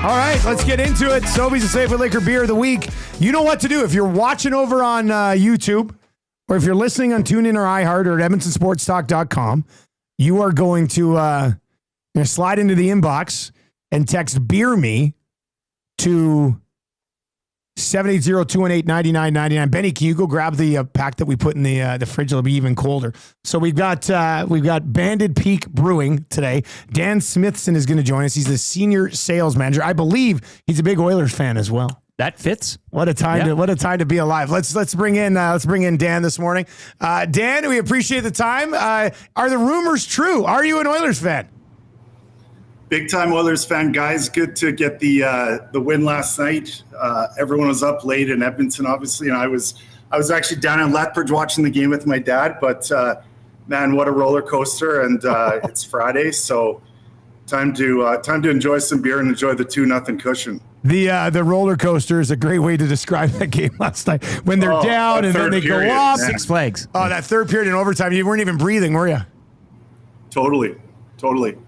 All right, let's get into it. Sobeys Safeway Liquor Beer of the Week. You know what to do. If you're watching over on YouTube, or if you're listening on TuneIn or iHeart or at EdmontonSportsTalk.com, you are going to slide into the inbox and text Beer Me to 780-218-9999. Benny, can you go grab the pack that we put in the fridge? It'll be even colder. So we've got Banded Peak Brewing today. Dan Smithson is going to join us. He's the senior sales manager. I believe he's a big Oilers fan as well. That fits. What a time to be alive. Let's bring in Dan this morning. Dan, we appreciate the time. Are the rumors true? Are you an Oilers fan? Big time Oilers fan, guys. Good to get the win last night. Everyone was up late in Edmonton, obviously, and I was actually down in Lethbridge watching the game with my dad. But man, what a roller coaster! And it's Friday, so time to enjoy some beer and enjoy the 2-0 cushion. The roller coaster is a great way to describe that game last night. When they're down and then they go up. Man. Six Flags. Oh, that third period in overtime, you weren't even breathing, were you? Totally.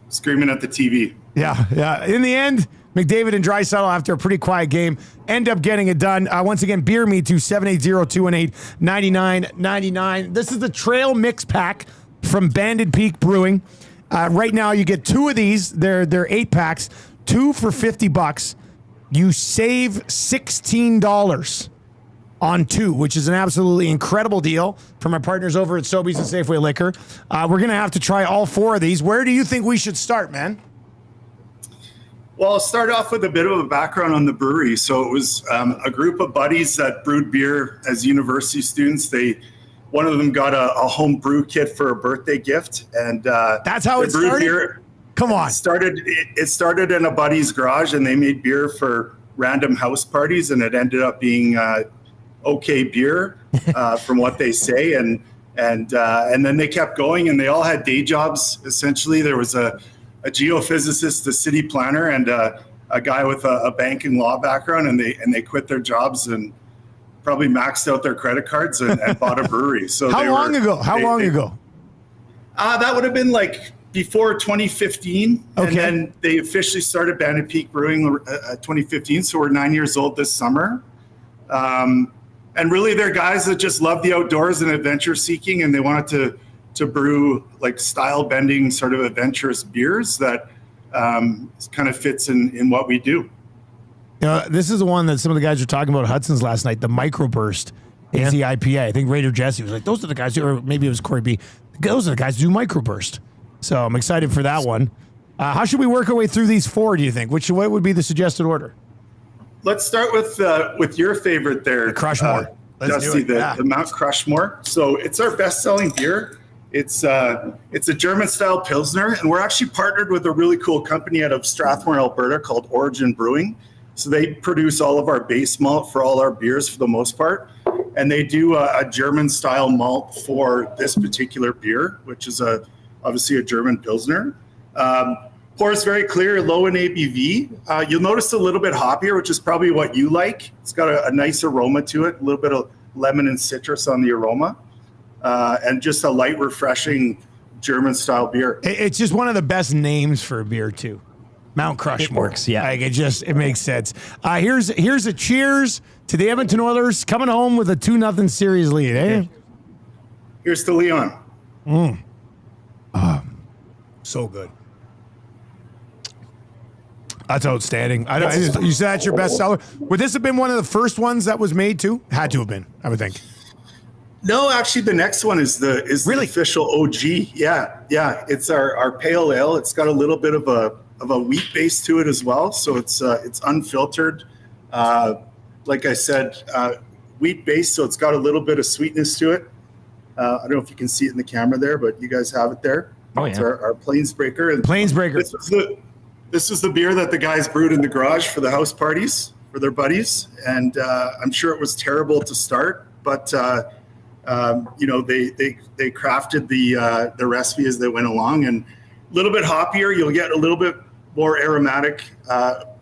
Screaming at the TV. Yeah. In the end, McDavid and Draisaitl, after a pretty quiet game, end up getting it done. Once again, Beer Me to 780-218-9999. This is the Trail Mix Pack from Banded Peak Brewing. Right now, you get two of these. They're 8-packs, two for $50. You save $16 on two, which is an absolutely incredible deal from our partners over at Sobeys and Safeway Liquor. We're going to have to try all four of these. Where do you think we should start, man? Well, I'll start off with a bit of a background on the brewery. So it was a group of buddies that brewed beer as university students. One of them got a home brew kit for a birthday gift, and that's how it started. Beer. Come on, it started in a buddy's garage, and they made beer for random house parties, and it ended up being okay beer from what they say, and then they kept going, and they all had day jobs. Essentially, there was a geophysicist, a city planner, and a guy with a banking law background, and they quit their jobs and probably maxed out their credit cards and bought a brewery. So How long ago? That would have been like before 2015. Okay. And then they officially started Banded Peak Brewing 2015. So we're 9 years old this summer. And really they're guys that just love the outdoors and adventure seeking, and they wanted to brew like style bending sort of adventurous beers that kind of fits in what we do. This is the one that some of the guys were talking about at Hudson's last night, the Microburst AZ IPA. I think Raider Jesse was like, those are the guys, or maybe it was Corey B. Those are the guys who do Microburst. So I'm excited for that one. How should we work our way through these four, do you think? What would be the suggested order? Let's start with your favorite there. The Crushmore. Dusty, the Mount Crushmore. So it's our best-selling beer. It's a German-style Pilsner, and we're actually partnered with a really cool company out of Strathmore, Alberta called Origin Brewing. So they produce all of our base malt for all our beers for the most part. And they do a German-style malt for this particular beer, which is obviously a German Pilsner. Pours very clear, low in ABV. You'll notice a little bit hoppier, which is probably what you like. It's got a nice aroma to it, a little bit of lemon and citrus on the aroma, and just a light, refreshing German-style beer. It's just one of the best names for a beer, too. Mount Crushmore. Works, yeah. Like it makes sense. Here's a cheers to the Edmonton Oilers coming home with a 2-0 series lead, eh? Here's to Leon. So good. That's outstanding. You said that's your best seller. Would this have been one of the first ones that was made too? Had to have been, I would think. No, actually, the next one is the official OG. Yeah. It's our pale ale. It's got a little bit of a wheat base to it as well, so it's unfiltered. Like I said, wheat base, so it's got a little bit of sweetness to it. I don't know if you can see it in the camera there, but you guys have it there. Oh, yeah. It's our Plainsbreaker. And Plainsbreaker. This was the beer that the guys brewed in the garage for the house parties for their buddies, and I'm sure it was terrible to start, but they crafted the recipe as they went along, and a little bit hoppier. You'll get a little bit more aromatic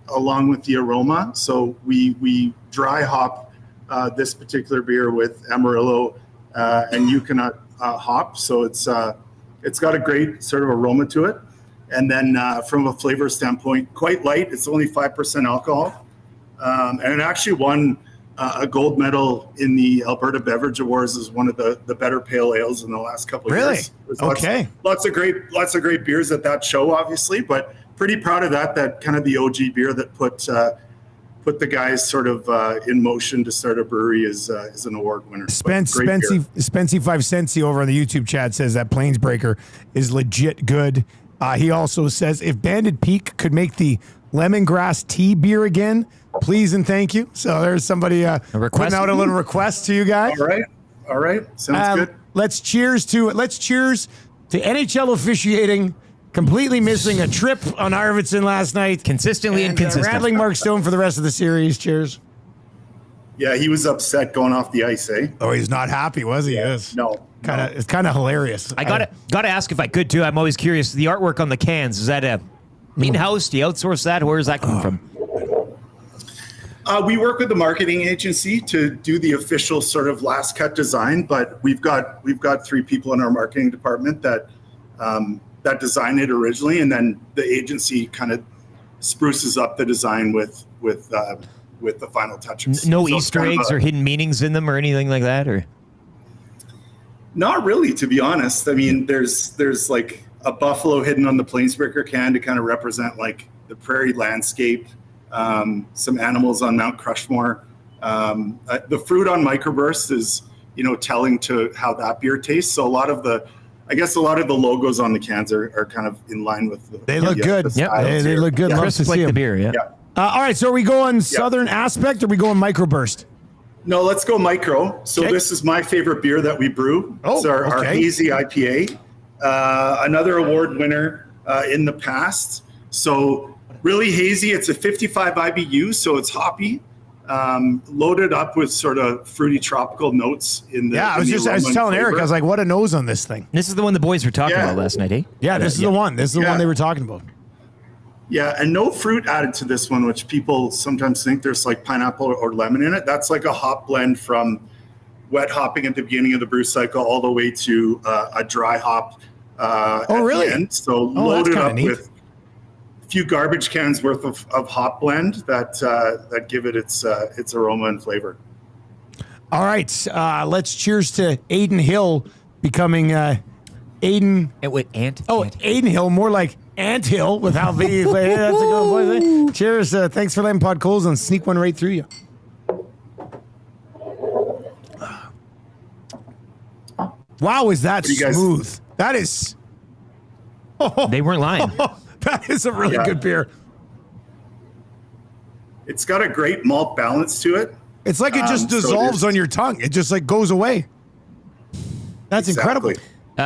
along with the aroma. So we dry hop this particular beer with Amarillo and Yukonut hop. So it's got a great sort of aroma to it. And then from a flavor standpoint, quite light. It's only 5% alcohol. And it actually won a gold medal in the Alberta Beverage Awards as one of the better pale ales in the last couple of years. Okay. Lots of great beers at that show, obviously, but pretty proud of that kind of the OG beer that put the guys sort of in motion to start a brewery is an award winner. Spency 5 Cents over on the YouTube chat says that Plainsbreaker is legit good. He also says if Banded Peak could make the lemongrass tea beer again, please and thank you. So there's somebody putting out a little request to you guys. All right. Sounds good. Let's cheers to NHL officiating. Completely missing a trip on Arvidsson last night. Consistently inconsistent. Rattling Mark Stone for the rest of the series. Cheers. Yeah, he was upset going off the ice, eh? Oh, he's not happy, was he? Yes. No. It's kind of hilarious. I gotta ask if I could too. I'm always curious. The artwork on the cans, is that in-house? Do you outsource that? Where is that coming from? We work with the marketing agency to do the official sort of last cut design, but we've got 3 people in our marketing department that designed it originally, and then the agency kind of spruces up the design with the final touches. No Easter eggs or hidden meanings in them or anything like that, or? Not really, to be honest. I mean, there's like a buffalo hidden on the Plainsbreaker can to kind of represent like the prairie landscape. Some animals on Mount Crushmore. The fruit on Microburst is, telling to how that beer tastes. So a lot of the logos on the cans are kind of in line with they look good. They look good. Yeah. Love to see the them. beer, yeah. All right, so are we going Southern Aspect or are we going Microburst? No, let's go micro. So This is my favorite beer that we brew. It's our hazy IPA. Another award winner in the past. So really hazy. It's a 55 IBU, so it's hoppy. Loaded up with sort of fruity tropical notes in the. Yeah, I was telling Eric, I was like, what a nose on this thing. This is the one the boys were talking about last night, eh? Yeah, this is the one. This is the one they were talking about. Yeah, and no fruit added to this one, which people sometimes think there's like pineapple or lemon in it. That's like a hop blend from wet hopping at the beginning of the brew cycle all the way to a dry hop at the end. So loaded up with a few garbage cans worth of hop blend that give it its aroma and flavor. All right, let's cheers to Aiden Hill becoming Aiden. Aiden Hill, more like Ant Hill with how big he's like. That's a good boy. Cheers. Thanks for letting Pod Coles and sneak one right through you. Wow, is that smooth? That is. They weren't lying. That is a really good beer. It's got a great malt balance to it. It's like it just dissolves on your tongue. It just like goes away. That's incredible.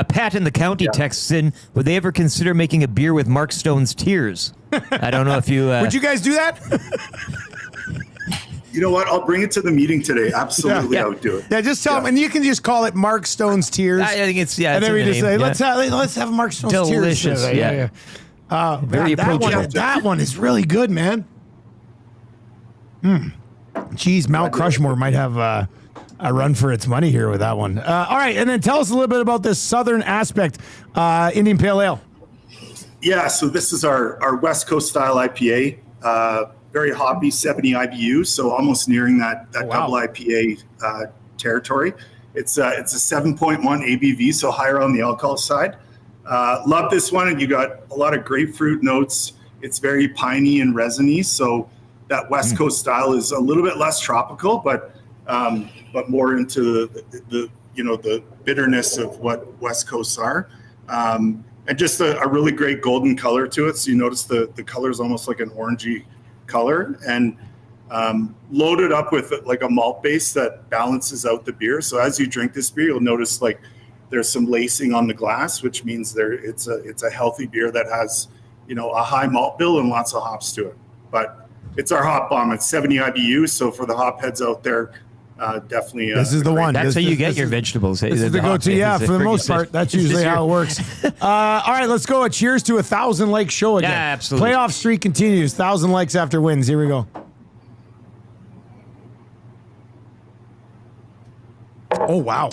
Pat in the county texts in, would they ever consider making a beer with Mark Stone's tears? I don't know if you... Would you guys do that? You know what? I'll bring it to the meeting today. Absolutely, I would do it. Yeah, just tell them, and you can just call it Mark Stone's Tears. I think it's, and then we just say, let's have Mark Stone's Delicious. Tears. Yeah. Very approachable. That one is really good, man. Geez, Mount Crushmore might have a run for its money here with that one. All right, and then tell us a little bit about this Southern Aspect Indian Pale Ale. Yeah, so this is our West Coast style IPA. Very hoppy, 70 IBU, so almost nearing that double IPA territory. It's a 7.1 ABV, so higher on the alcohol side. Love this one, and you got a lot of grapefruit notes. It's very piney and resiny, so that West Coast style is a little bit less tropical, but more into the bitterness of what West Coasts are. And just a really great golden color to it. So you notice the color is almost like an orangey color, and loaded up with like a malt base that balances out the beer. So as you drink this beer, you'll notice like there's some lacing on the glass, which means it's a healthy beer that has a high malt bill and lots of hops to it. But it's our hop bomb. It's 70 IBU. So for the hop heads out there, definitely. This is the one. That's how you get your vegetables. This is the go-to. Yeah, for the most part, that's usually how it works. All right, let's go. Cheers to 1,000 like show again. Yeah, absolutely. Playoff streak continues. 1,000 likes after wins. Here we go. Oh wow!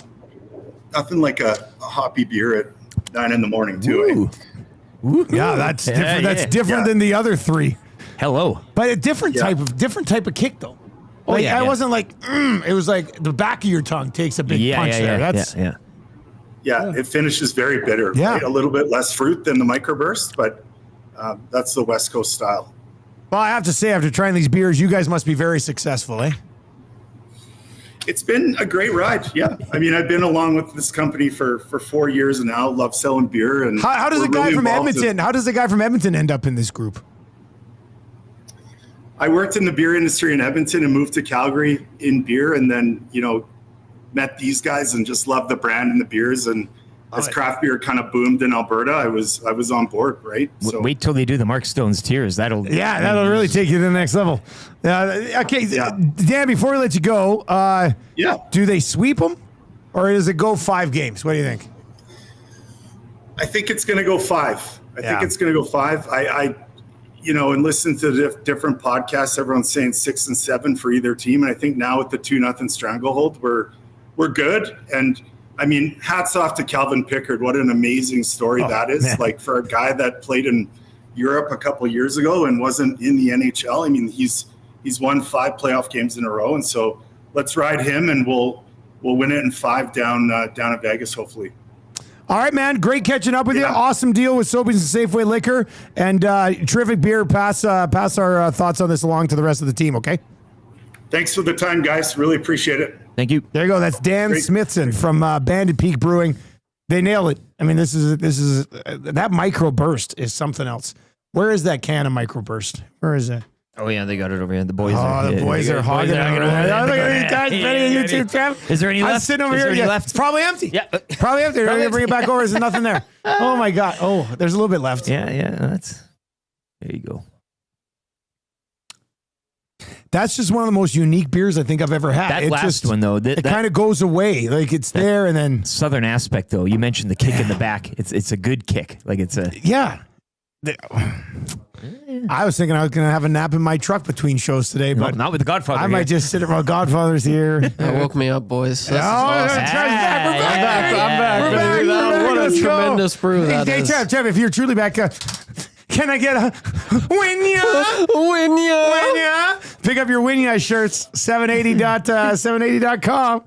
Nothing like a hoppy beer at 9 a.m. too. Yeah, that's different. That's different than the other three. Hello. But a different type of kick though. Like, I wasn't like, it was like the back of your tongue takes a big punch there. Yeah, it finishes very bitter. Yeah. Right? A little bit less fruit than the microburst, but that's the West Coast style. Well, I have to say, after trying these beers, you guys must be very successful, eh? It's been a great ride. Yeah. I mean, I've been along with this company for 4 years now. Love selling beer. And how does the guy from Edmonton? How does the guy from Edmonton end up in this group? I worked in the beer industry in Edmonton and moved to Calgary in beer, and then met these guys and just loved the brand and the beers. And as craft beer kind of boomed in Alberta, I was on board. Right. So wait till they do the Mark Stone's Tears. That'll really take you to the next level. Okay, Dan. Before we let you go, do they sweep them, or does it go 5 games? What do you think? I think it's going to go 5. I think it's going to go 5. I and listen to different podcasts, everyone's saying 6 and 7 for either team. And I think now with the 2-0 stranglehold, we're good. And I mean, hats off to Calvin Pickard. What an amazing story that is. Man. Like, for a guy that played in Europe a couple of years ago and wasn't in the NHL. I mean, he's won 5 playoff games in a row. And so let's ride him, and we'll win it in 5 down at Vegas, hopefully. All right, man. Great catching up with you. Awesome deal with Sobeys and Safeway Liquor, and terrific beer. Pass our thoughts on this along to the rest of the team, okay? Thanks for the time, guys. Really appreciate it. Thank you. There you go. That's Dan Smithson from Banded Peak Brewing. They nailed it. I mean, this is that microburst is something else. Where is that can of microburst? Where is it? Oh yeah, they got it over here. The boys. The boys are hogging it over there. Look at these guys betting on YouTube, Trev. Is there any left? I'm sitting over here. Left? It's probably empty. Yeah, probably empty. We're gonna bring it back over. There's nothing there. Oh my god. Oh, there's a little bit left. Yeah. There you go. That's just one of the most unique beers I think I've ever had. That last one, though, it kind of goes away. Like, it's there, and then southern aspect, though. You mentioned the kick in the back. It's a good kick. Like, it's a I was thinking I was going to have a nap in my truck between shows today, but not with the Godfather. I might just sit at my Godfather's here. That woke me up, boys. Awesome. I'm back. What a tremendous brew that is. Trev, if you're truly back, can I get a Winya? Pick up your Winya shirts, 780.com.